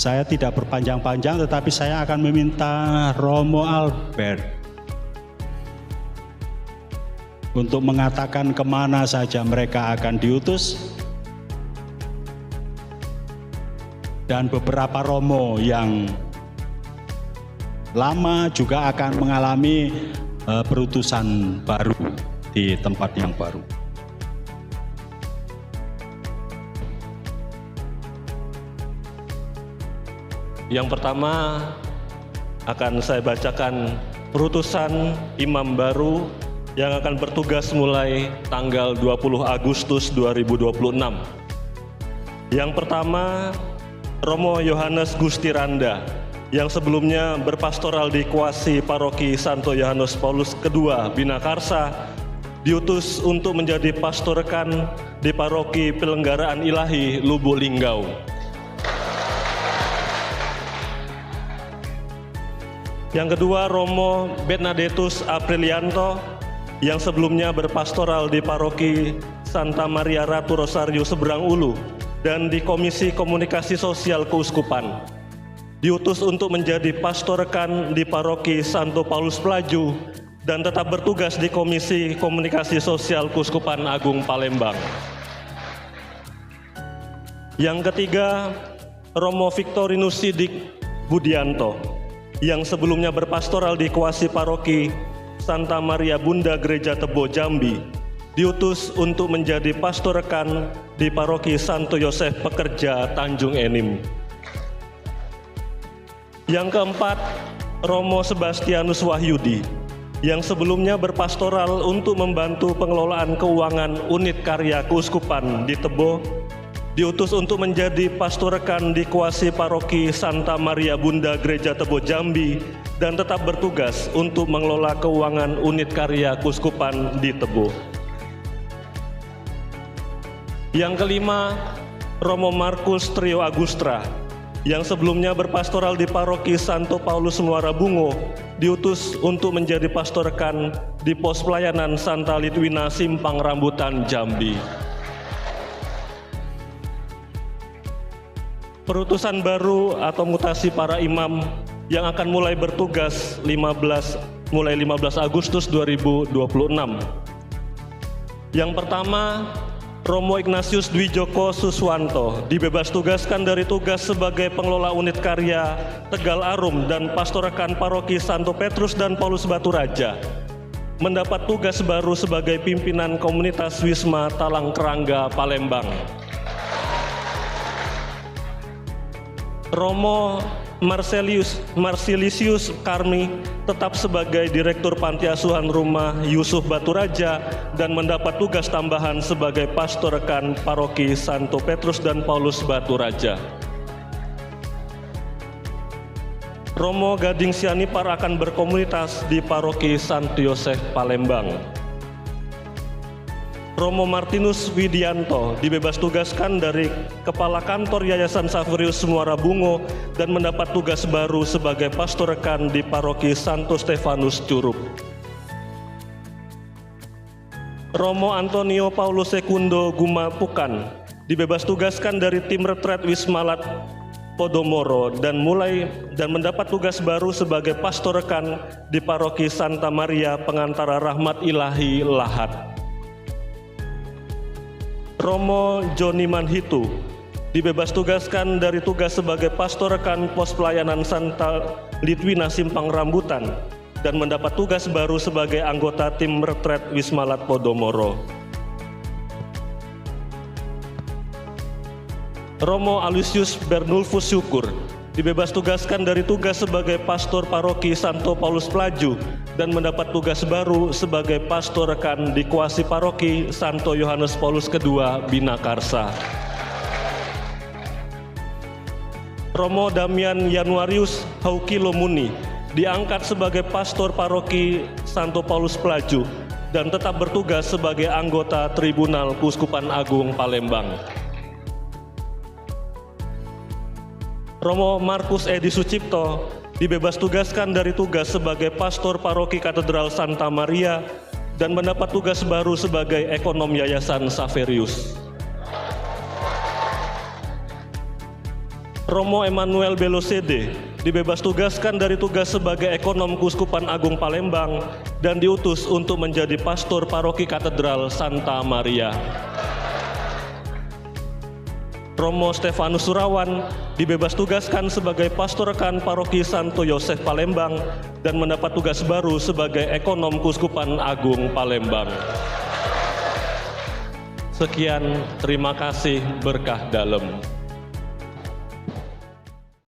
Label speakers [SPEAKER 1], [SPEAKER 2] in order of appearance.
[SPEAKER 1] Saya tidak berpanjang-panjang, tetapi saya akan meminta Romo Albert untuk mengatakan kemana saja mereka akan diutus, dan beberapa Romo yang lama juga akan mengalami perutusan baru di tempat yang baru.
[SPEAKER 2] Yang pertama akan saya bacakan perutusan imam baru yang akan bertugas mulai tanggal 20 Agustus 2026. Yang pertama, Romo Yohanes Gustiranda yang sebelumnya berpastoral di Kuasi Paroki Santo Yohanes Paulus II Binakarsa, diutus untuk menjadi pastor rekan di Paroki Pelenggaraan Ilahi Lubuk Linggau. Yang kedua, Romo Bernadettus Aprilianto yang sebelumnya berpastoral di Paroki Santa Maria Ratu Rosario Seberang Ulu dan di Komisi Komunikasi Sosial Keuskupan, diutus untuk menjadi pastor rekan di Paroki Santo Paulus Pelaju dan tetap bertugas di Komisi Komunikasi Sosial Keuskupan Agung Palembang. Yang ketiga, Romo Victorinus Sidik Budianto yang sebelumnya berpastoral di Kuasi Paroki Santa Maria Bunda Gereja Tebo Jambi, diutus untuk menjadi pastor rekan di Paroki Santo Yosef Pekerja Tanjung Enim. Yang keempat, Romo Sebastianus Wahyudi yang sebelumnya berpastoral untuk membantu pengelolaan keuangan unit karya keuskupan di Tebo, diutus untuk menjadi pastor rekan di Kuasi Paroki Santa Maria Bunda Gereja Tebo Jambi dan tetap bertugas untuk mengelola keuangan unit karya keuskupan di Tebo. Yang kelima, Romo Markus Trio Agustra yang sebelumnya berpastoral di Paroki Santo Paulus Muara Bungo, diutus untuk menjadi pastor rekan di pos pelayanan Santa Litwina Simpang Rambutan Jambi. Perutusan baru atau mutasi para imam yang akan mulai bertugas mulai 15 Agustus 2026. Yang pertama, Romo Ignatius Dwi Joko Suswanto dibebas tugaskan dari tugas sebagai pengelola unit karya Tegal Arum dan pastor rekan Paroki Santo Petrus dan Paulus Batu Raja, mendapat tugas baru sebagai pimpinan komunitas Wisma Talang Kerangga Palembang. Romo Marsilisius Karmi tetap sebagai Direktur Panti Asuhan Rumah Yusuf Batu Raja dan mendapat tugas tambahan sebagai pastor rekan Paroki Santo Petrus dan Paulus Batu Raja. Romo Gading Sianipar akan berkomunitas di Paroki Santo Yosef Palembang. Romo Martinus Widianto dibebas tugaskan dari Kepala Kantor Yayasan Saverius Muara Bungo dan mendapat tugas baru sebagai pastor rekan di Paroki Santo Stefanus Curup. Romo Antonio Paulus Sekundo Gumapukan dibebas tugaskan dari tim retret Wismalat Podomoro dan mendapat tugas baru sebagai pastor rekan di Paroki Santa Maria Pengantara Rahmat Ilahi Lahat. Romo Joni Manhitu dibebas tugaskan dari tugas sebagai pastor rekan pos pelayanan Santa Litwina Simpang Rambutan dan mendapat tugas baru sebagai anggota tim retret Wismalat Podomoro. Romo Aloysius Bernulfus Syukur dibebas tugaskan dari tugas sebagai pastor Paroki Santo Paulus Pelaju dan mendapat tugas baru sebagai pastor rekan di Kuasi Paroki Santo Yohanes Paulus II Binakarsa. Romo Damian Januarius Haukilo Muni diangkat sebagai pastor Paroki Santo Paulus Pelaju dan tetap bertugas sebagai anggota Tribunal Keuskupan Agung Palembang. Romo Markus Edi Sucipto dibebas tugaskan dari tugas sebagai pastor Paroki Katedral Santa Maria dan mendapat tugas baru sebagai ekonom Yayasan Saverius. Romo Emmanuel Belosede dibebas tugaskan dari tugas sebagai ekonom Keuskupan Agung Palembang dan diutus untuk menjadi pastor paroki Katedral Santa Maria. Romo Stefanus Surawan dibebas tugaskan sebagai pastor rekan paroki Santo Yosef Palembang dan mendapat tugas baru sebagai ekonom Keuskupan Agung Palembang. Sekian, terima kasih, berkah dalam.